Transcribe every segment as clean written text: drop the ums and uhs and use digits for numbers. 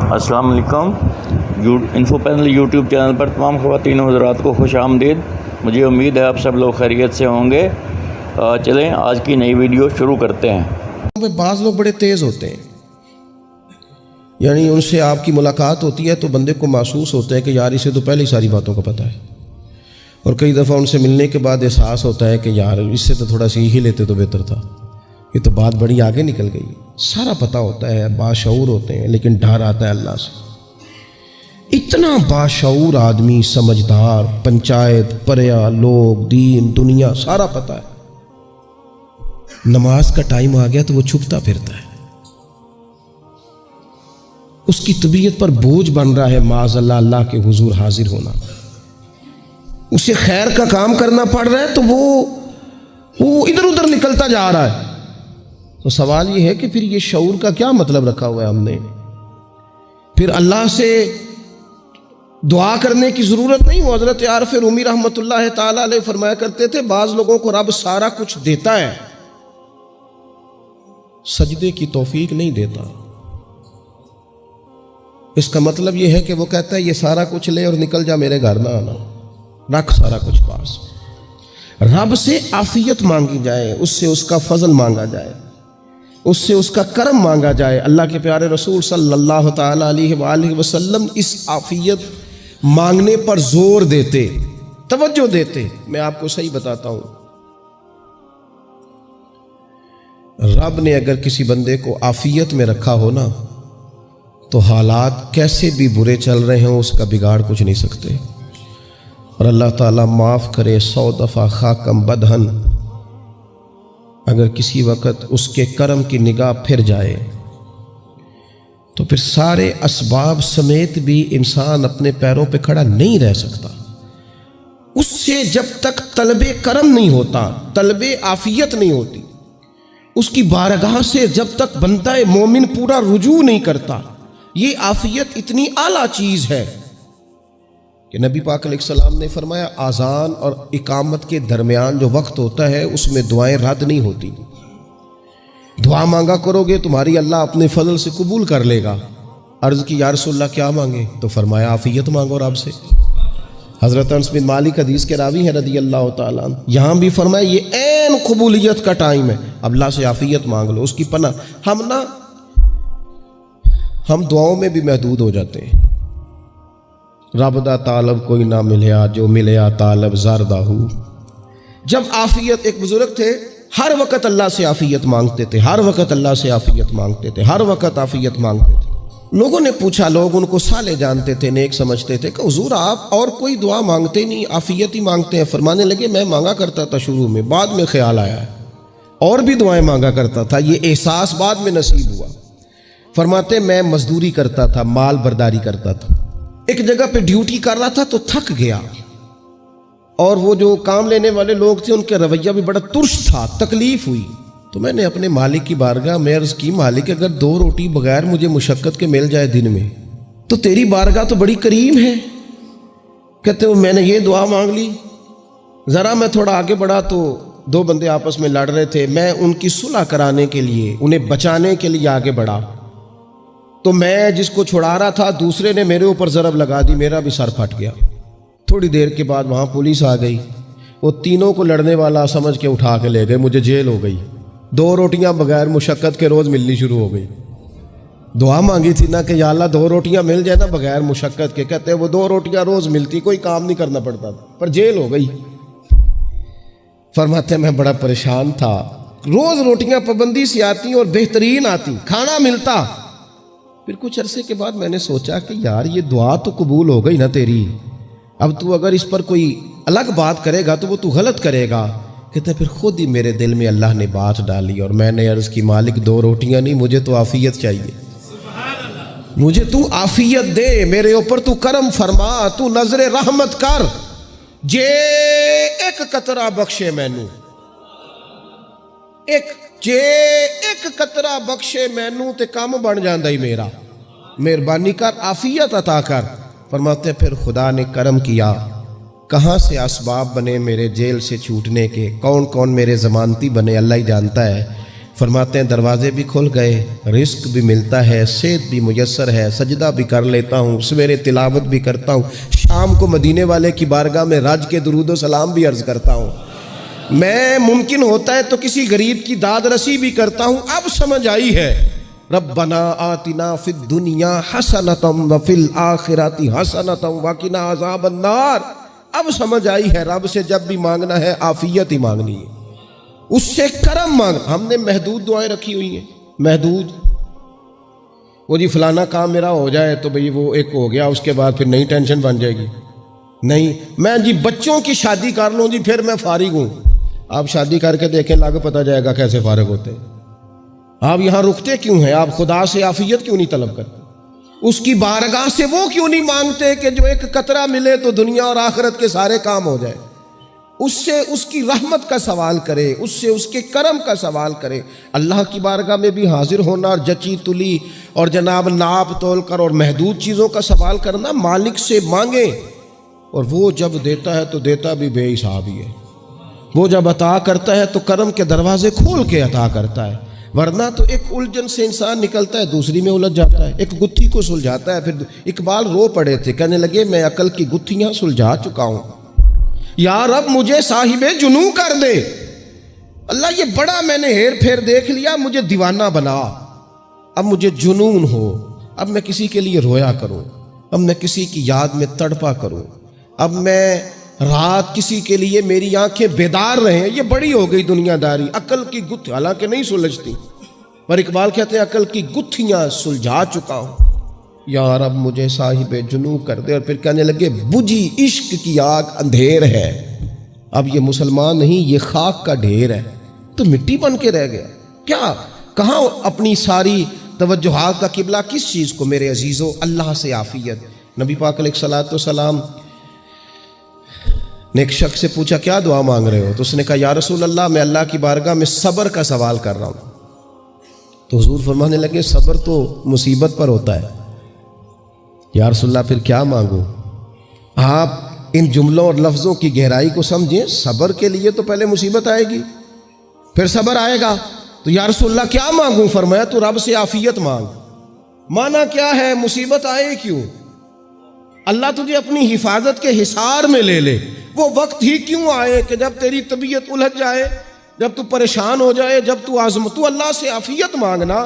السلام علیکم۔ Info panel YouTube channel پر تمام خواتین و حضرات کو خوش آمدید۔ مجھے امید ہے آپ سب لوگ خیریت سے ہوں گے۔ چلیں آج کی نئی ویڈیو شروع کرتے ہیں۔ بعض لوگ بڑے تیز ہوتے ہیں، یعنی ان سے آپ کی ملاقات ہوتی ہے تو بندے کو محسوس ہوتا ہے کہ یار اسے تو پہلے ہی ساری باتوں کا پتہ ہے، اور کئی دفعہ ان سے ملنے کے بعد احساس ہوتا ہے کہ یار اس سے تو تھوڑا سا ہی لیتے تو بہتر تھا، یہ تو بات بڑی آگے نکل گئی۔ سارا پتہ ہوتا ہے، باشعور ہوتے ہیں، لیکن ڈر آتا ہے اللہ سے۔ اتنا باشعور آدمی، سمجھدار، پنچایت، پریا، لوگ، دین، دنیا سارا پتہ ہے، نماز کا ٹائم آ گیا تو وہ چھپتا پھرتا ہے۔ اس کی طبیعت پر بوجھ بن رہا ہے معاذ اللہ اللہ کے حضور حاضر ہونا، اسے خیر کا کام کرنا پڑ رہا ہے تو وہ ادھر ادھر نکلتا جا رہا ہے۔ تو سوال یہ ہے کہ پھر یہ شعور کا کیا مطلب رکھا ہوا ہے ہم نے؟ پھر اللہ سے دعا کرنے کی ضرورت نہیں۔ وہ حضرت عارف رومی رحمۃ اللہ تعالی علیہ فرمایا کرتے تھے بعض لوگوں کو رب سارا کچھ دیتا ہے، سجدے کی توفیق نہیں دیتا۔ اس کا مطلب یہ ہے کہ وہ کہتا ہے یہ سارا کچھ لے اور نکل جا، میرے گھر نہ آنا، رکھ سارا کچھ پاس۔ رب سے عافیت مانگی جائے، اس سے اس کا فضل مانگا جائے، اس سے اس کا کرم مانگا جائے۔ اللہ کے پیارے رسول صلی اللہ تعالی علیہ وآلہ وسلم اس عافیت مانگنے پر زور دیتے، توجہ دیتے۔ میں آپ کو صحیح بتاتا ہوں، رب نے اگر کسی بندے کو عافیت میں رکھا ہو نا تو حالات کیسے بھی برے چل رہے ہوں اس کا بگاڑ کچھ نہیں سکتے۔ اور اللہ تعالیٰ معاف کرے 100 دفعہ خاکم بدہن، اگر کسی وقت اس کے کرم کی نگاہ پھر جائے تو پھر سارے اسباب سمیت بھی انسان اپنے پیروں پہ کھڑا نہیں رہ سکتا۔ اس سے جب تک طلب کرم نہیں ہوتا، طلب عافیت نہیں ہوتی، اس کی بارگاہ سے جب تک بندہ مومن پورا رجوع نہیں کرتا، یہ عافیت اتنی اعلیٰ چیز ہے کہ نبی پاک علیہ السلام نے فرمایا اذان اور اقامت کے درمیان جو وقت ہوتا ہے اس میں دعائیں رد نہیں ہوتی۔ دعا مانگا کرو گے تمہاری اللہ اپنے فضل سے قبول کر لے گا۔ عرض کی یا رسول اللہ کیا مانگے؟ تو فرمایا عافیت مانگو رب سے۔ حضرت انس بن مالک حدیث کے راوی ہیں رضی اللہ تعالیٰ عنہ، یہاں بھی فرمایا یہ عین قبولیت کا ٹائم ہے، اب اللہ سے عافیت مانگ لو، اس کی پناہ۔ ہم دعاؤں میں بھی محدود ہو جاتے ہیں۔ رب دا طالب کوئی نہ ملیا، جو ملیا طالب زردہ ہو۔ جب عافیت، ایک بزرگ تھے ہر وقت اللہ سے عافیت مانگتے تھے، ہر وقت اللہ سے عافیت مانگتے تھے، ہر وقت عافیت مانگتے تھے۔ لوگوں نے پوچھا، لوگ ان کو صالح جانتے تھے، نیک سمجھتے تھے کہ حضور آپ اور کوئی دعا مانگتے نہیں، عافیت ہی مانگتے ہیں۔ فرمانے لگے میں مانگا کرتا تھا شروع میں، بعد میں خیال آیا اور بھی دعائیں مانگا کرتا تھا، یہ احساس بعد میں نصیب ہوا۔ فرماتے میں مزدوری کرتا تھا، مال برداری کرتا تھا، ایک جگہ پہ ڈیوٹی کر رہا تھا تو تھک گیا، اور وہ جو کام لینے والے لوگ تھے ان کا رویہ بھی بڑا ترش تھا، تکلیف ہوئی۔ تو میں نے اپنے مالک کی بارگاہ میں عرض کی مالک اگر 2 روٹی بغیر مجھے مشقت کے مل جائے دن میں تو تیری بارگاہ تو بڑی کریم ہے۔ کہتے ہو میں نے یہ دعا مانگ لی، ذرا میں تھوڑا آگے بڑھا تو 2 بندے آپس میں لڑ رہے تھے، میں ان کی صلح کرانے کے لیے، انہیں بچانے کے لیے آگے بڑھا تو میں جس کو چھڑا رہا تھا دوسرے نے میرے اوپر ضرب لگا دی، میرا بھی سر پھٹ گیا۔ تھوڑی دیر کے بعد وہاں پولیس آ گئی، وہ تینوں کو لڑنے والا سمجھ کے اٹھا کے لے گئے، مجھے جیل ہو گئی۔ 2 روٹیاں بغیر مشقت کے روز ملنی شروع ہو گئی۔ دعا مانگی تھی نا کہ یا اللہ 2 روٹیاں مل جائے نا بغیر مشقت کے، کہتے وہ 2 روٹیاں روز ملتی، کوئی کام نہیں کرنا پڑتا تھا، پر جیل ہو گئی۔ فرماتے میں بڑا پریشان تھا، روز روٹیاں پابندی سے آتی اور بہترین آتی، کھانا ملتا۔ پھر کچھ عرصے کے بعد میں نے سوچا کہ یار یہ دعا تو قبول ہو گئی نا تیری، اب تو اگر اس پر کوئی الگ بات کرے گا تو وہ تو غلط کرے گا۔ کہتے پھر خود ہی میرے دل میں اللہ نے بات ڈالی اور میں نے عرض کی مالک 2 روٹیاں نہیں، مجھے تو عافیت چاہیے، مجھے تو عافیت دے، میرے اوپر تو کرم فرما، تو نظر رحمت کر، جے ایک قطرہ بخشے مینوں، جے ایک قطرہ بخشے مینوں تے کام بن جاندا ہی میرا، مہربانی کر عافیت عطا کر۔ فرماتے پھر خدا نے کرم کیا، کہاں سے اسباب بنے میرے جیل سے چھوٹنے کے، کون کون میرے ضمانتی بنے اللہ ہی جانتا ہے۔ فرماتے ہیں دروازے بھی کھل گئے، رزق بھی ملتا ہے، صحت بھی میسر ہے، سجدہ بھی کر لیتا ہوں، سویرے تلاوت بھی کرتا ہوں، شام کو مدینے والے کی بارگاہ میں رج کے درود و سلام بھی عرض کرتا ہوں، میں ممکن ہوتا ہے تو کسی غریب کی داد رسی بھی کرتا ہوں۔ اب سمجھ آئی ہے ربنا آتنا فی الدنیا حسنۃ وفی الآخرۃ حسنۃ وقنا عذاب النار۔ اب سمجھ آئی ہے رب سے جب بھی مانگنا ہے عافیت ہی مانگنی ہے، اس سے کرم مانگ۔ ہم نے محدود دعائیں رکھی ہوئی ہیں، محدود، وہ جی فلانا کام میرا ہو جائے تو بھئی وہ ایک ہو گیا، اس کے بعد پھر نئی ٹینشن بن جائے گی۔ نہیں، میں جی بچوں کی شادی کر لوں جی پھر میں فارغ ہوں۔ آپ شادی کر کے دیکھیں، لاگو پتہ جائے گا کیسے فارغ ہوتے ہیں۔ آپ یہاں رکتے کیوں ہیں؟ آپ خدا سے عافیت کیوں نہیں طلب کرتے؟ اس کی بارگاہ سے وہ کیوں نہیں مانگتے کہ جو ایک قطرہ ملے تو دنیا اور آخرت کے سارے کام ہو جائے؟ اس سے اس کی رحمت کا سوال کرے، اس سے اس کے کرم کا سوال کرے۔ اللہ کی بارگاہ میں بھی حاضر ہونا اور جچی تلی اور جناب ناپ تول کر اور محدود چیزوں کا سوال کرنا، مالک سے مانگیں، اور وہ جب دیتا ہے تو دیتا بھی بے حساب ہی ہے۔ وہ جب عطا کرتا ہے تو کرم کے دروازے کھول کے عطا کرتا ہے، ورنہ تو ایک الجھن سے انسان نکلتا ہے دوسری میں الجھ جاتا ہے، ایک گتھی کو سلجھاتا ہے۔ پھر اقبال رو پڑے تھے، کہنے لگے میں عقل کی گتھیاں سلجھا چکا ہوں، یا رب مجھے صاحب جنوں کر دے۔ اللہ یہ بڑا میں نے ہیر پھیر دیکھ لیا، مجھے دیوانہ بنا، اب مجھے جنون ہو، اب میں کسی کے لیے رویا کروں، اب میں کسی کی یاد میں تڑپا کروں، اب میں رات کسی کے لیے میری آنکھیں بیدار رہیں۔ یہ بڑی ہو گئی دنیا داری، عقل کی گتھی حالانکہ نہیں سلجھتی، پر اقبال کہتے ہیں عقل کی گتھیاں سلجھا چکا ہوں، یا رب مجھے صاحب جنوں کر دے۔ اور پھر کہنے لگے بجھی عشق کی آگ اندھیر ہے، اب یہ مسلمان نہیں، یہ خاک کا ڈھیر ہے، تو مٹی بن کے رہ گیا۔ کیا کہاں اپنی ساری توجہات کا قبلہ کس چیز کو؟ میرے عزیزو، اللہ سے عافیت۔ نبی پاک علیہ الصلوۃ والسلام نے ایک شخص سے پوچھا کیا دعا مانگ رہے ہو؟ تو اس نے کہا یا رسول اللہ میں اللہ کی بارگاہ میں صبر کا سوال کر رہا ہوں۔ تو حضور فرمانے لگے صبر تو مصیبت پر ہوتا ہے۔ یا رسول اللہ پھر کیا مانگوں؟ آپ ان جملوں اور لفظوں کی گہرائی کو سمجھیں، صبر کے لیے تو پہلے مصیبت آئے گی، پھر صبر آئے گا۔ تو یا رسول اللہ کیا مانگوں؟ فرمایا تو رب سے عافیت مانگ۔ مانا کیا ہے؟ مصیبت آئے کیوں؟ اللہ تجھے اپنی حفاظت کے حصار میں لے لے، وہ وقت ہی کیوں آئے کہ جب تیری طبیعت الجھ جائے، جب تو پریشان ہو جائے، جب تو تو اللہ سے عافیت مانگنا۔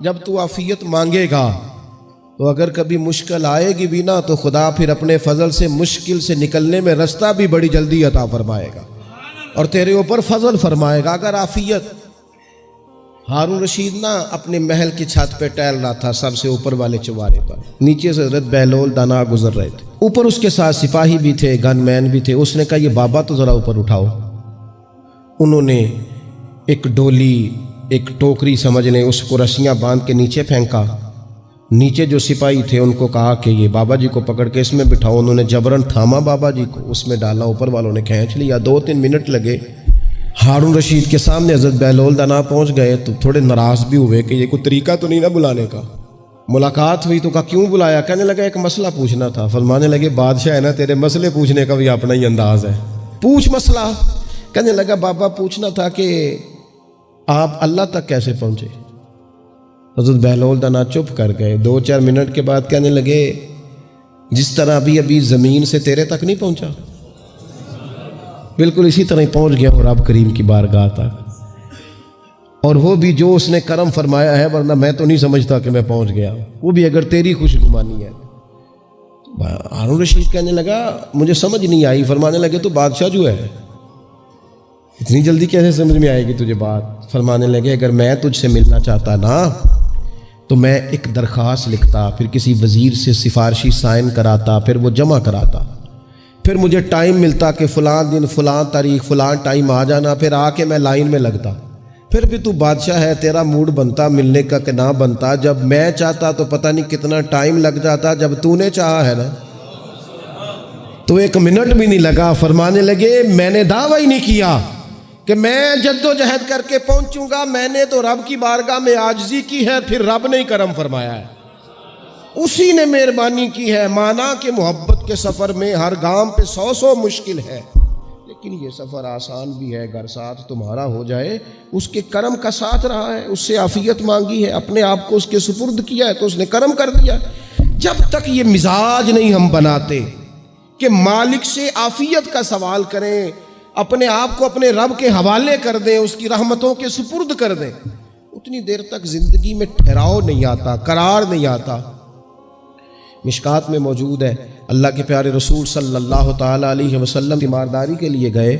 جب تو عافیت مانگے گا تو اگر کبھی مشکل آئے گی بھی نا، تو خدا پھر اپنے فضل سے مشکل سے نکلنے میں رستہ بھی بڑی جلدی عطا فرمائے گا اور تیرے اوپر فضل فرمائے گا اگر عافیت۔ ہارون رشید نا اپنے محل کی چھت پہ ٹہل رہا تھا، سب سے اوپر والے چوارے پر، نیچے سے حضرت بہلول دانا گزر رہے تھے، اوپر اس کے ساتھ سپاہی بھی تھے، گن مین بھی تھے۔ اس نے کہا یہ بابا تو ذرا اوپر اٹھاؤ۔ انہوں نے ایک ڈولی، ایک ٹوکری سمجھ لیں، اس کو رسیاں باندھ کے نیچے پھینکا۔ نیچے جو سپاہی تھے ان کو کہا کہ یہ بابا جی کو پکڑ کے اس میں بٹھاؤ۔ انہوں نے جبرن تھاما بابا جی کو، اس میں ڈالا، اوپر والوں نے کھینچ لیا۔ 2-3 منٹ لگے۔ ہارون رشید کے سامنے حضرت بہلول دانا پہنچ گئے تو تھوڑے ناراض بھی ہوئے کہ یہ کوئی طریقہ تو نہیں نا بلانے کا۔ ملاقات ہوئی تو کہا کیوں بلایا؟ کہنے لگا ایک مسئلہ پوچھنا تھا۔ فرمانے لگے بادشاہ ہے نا، تیرے مسئلے پوچھنے کا بھی اپنا ہی انداز ہے، پوچھ مسئلہ۔ کہنے لگا بابا پوچھنا تھا کہ آپ اللہ تک کیسے پہنچے؟ حضرت بہلول دانا چپ کر گئے۔ 2-4 منٹ کے بعد کہنے لگے جس طرح ابھی زمین سے تیرے تک نہیں پہنچا، بالکل اسی طرح ہی پہنچ گیا ہوں رب کریم کی بارگاہ تک، اور وہ بھی جو اس نے کرم فرمایا ہے، ورنہ میں تو نہیں سمجھتا کہ میں پہنچ گیا، وہ بھی اگر تیری خوش گمانی ہے۔ ہارون رشید کہنے لگا مجھے سمجھ نہیں آئی۔ فرمانے لگے تو بادشاہ جو ہے اتنی جلدی کیسے سمجھ میں آئے گی تجھے بات؟ فرمانے لگے اگر میں تجھ سے ملنا چاہتا نا تو میں ایک درخواست لکھتا، پھر کسی وزیر سے سفارشی سائن کراتا، پھر وہ جمع کراتا، پھر مجھے ٹائم ملتا کہ فلاں دن فلاں تاریخ فلاں ٹائم آ جانا، پھر آ کے میں لائن میں لگتا۔ پھر بھی تو بادشاہ ہے، تیرا موڈ بنتا ملنے کا کہ نہ بنتا؟ جب میں چاہتا تو پتہ نہیں کتنا ٹائم لگ جاتا، جب تو نے چاہا ہے نا تو 1 منٹ بھی نہیں لگا۔ فرمانے لگے میں نے دعویٰ ہی نہیں کیا کہ میں جد و جہد کر کے پہنچوں گا، میں نے تو رب کی بارگاہ میں عاجزی کی ہے، پھر رب نے ہی کرم فرمایا ہے، اسی نے مہربانی کی ہے۔ مانا کہ محبت کے سفر میں ہر گام پہ 100 مشکل ہے، لیکن یہ سفر آسان بھی ہے، گھر ساتھ تمہارا ہو جائے، اس کے کرم کا ساتھ رہا ہے، اس سے عافیت مانگی ہے، اپنے آپ کو اس کے سپرد کیا ہے تو اس نے کرم کر دیا۔ جب تک یہ مزاج نہیں ہم بناتے کہ مالک سے عافیت کا سوال کریں، اپنے آپ کو اپنے رب کے حوالے کر دیں، اس کی رحمتوں کے سپرد کر دیں، اتنی دیر تک زندگی میں ٹھہراؤ نہیں آتا، قرار نہیں آتا۔ مشکات میں موجود ہے، اللہ کے پیارے رسول صلی اللہ تعالیٰ علیہ وسلم تیمارداری کے لیے گئے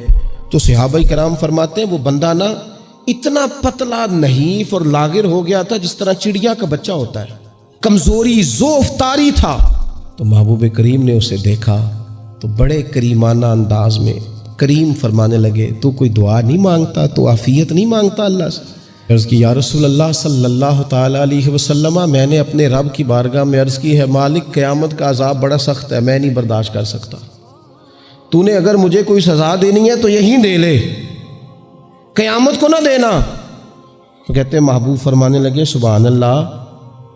تو صحابہ کرام فرماتے ہیں وہ بندہ نا اتنا پتلا نحیف اور لاغر ہو گیا تھا جس طرح چڑیا کا بچہ ہوتا ہے، کمزوری ضعف طاری تھا۔ تو محبوب کریم نے اسے دیکھا تو بڑے کریمانہ انداز میں کریم فرمانے لگے، تو کوئی دعا نہیں مانگتا، تو عافیت نہیں مانگتا اللہ سے؟ عرض کی یا رسول اللہ صلی اللہ تعالیٰ علیہ وسلم، میں نے اپنے رب کی بارگاہ میں عرض کی ہے مالک قیامت کا عذاب بڑا سخت ہے، میں نہیں برداشت کر سکتا، تو نے اگر مجھے کوئی سزا دینی ہے تو یہیں دے لے، قیامت کو نہ دینا۔ تو کہتے ہیں محبوب فرمانے لگے سبحان اللہ،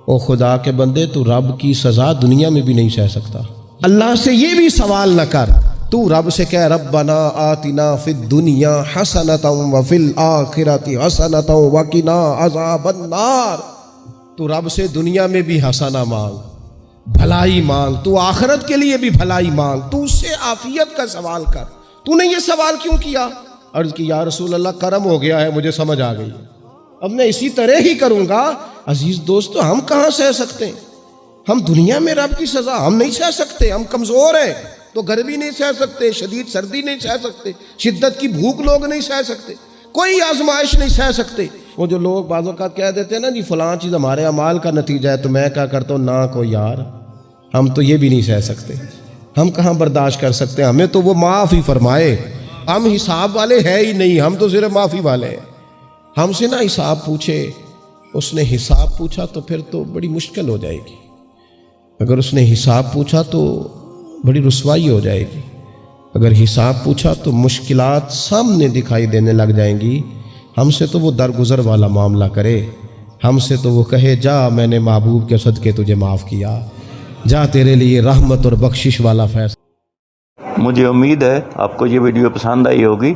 او خدا کے بندے تو رب کی سزا دنیا میں بھی نہیں سہ سکتا، اللہ سے یہ بھی سوال نہ کر، تو رب سے کہہ ربنا آتنا فی الدنیا حسنۃ وفی الآخرۃ حسنۃ وقنا عذاب النار، تو رب سے دنیا میں بھی حسنہ مانگ، بھلائی مانگ، تو آخرت کے لیے بھی بھلائی مانگ، تو اس سے عافیت کا سوال کر، تو نے یہ سوال کیوں کیا؟ عرض کی یا رسول اللہ کرم ہو گیا ہے، مجھے سمجھ آ گئی، اب میں اسی طرح ہی کروں گا۔ عزیز دوستو، ہم کہاں سہ سکتے ہیں؟ ہم دنیا میں رب کی سزا ہم نہیں سہ سکتے، ہم کمزور ہیں، تو گرمی نہیں سہ سکتے، شدید سردی نہیں سہ سکتے، شدت کی بھوک لوگ نہیں سہ سکتے، کوئی آزمائش نہیں سہ سکتے۔ وہ جو لوگ بعض اوقات کہہ دیتے ہیں نا جی فلاں چیز ہمارے اعمال کا نتیجہ ہے، تو میں کیا کرتا ہوں، نہ کو یار ہم تو یہ بھی نہیں سہ سکتے، ہم کہاں برداشت کر سکتے، ہمیں تو وہ معاف ہی فرمائے، ہم حساب والے ہے ہی نہیں، ہم تو صرف معافی والے ہیں۔ ہم سے نہ حساب پوچھے، اس نے حساب پوچھا تو پھر تو بڑی مشکل ہو جائے گی، اگر اس نے حساب پوچھا تو بڑی رسوائی ہو جائے گی، اگر حساب پوچھا تو مشکلات سامنے دکھائی دینے لگ جائیں گی۔ ہم سے تو وہ درگزر والا معاملہ کرے، ہم سے تو وہ کہے جا میں نے محبوب کے صدقے تجھے معاف کیا، جا تیرے لیے رحمت اور بخشش والا فیصلہ۔ مجھے امید ہے آپ کو یہ ویڈیو پسند آئی ہوگی،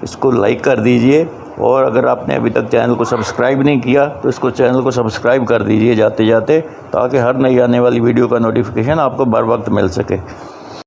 اس کو لائک کر دیجئے، اور اگر آپ نے ابھی تک چینل کو سبسکرائب نہیں کیا تو اس کو چینل کو سبسکرائب کر دیجئے جاتے جاتے، تاکہ ہر نئی آنے والی ویڈیو کا نوٹیفیکیشن آپ کو بر وقت مل سکے۔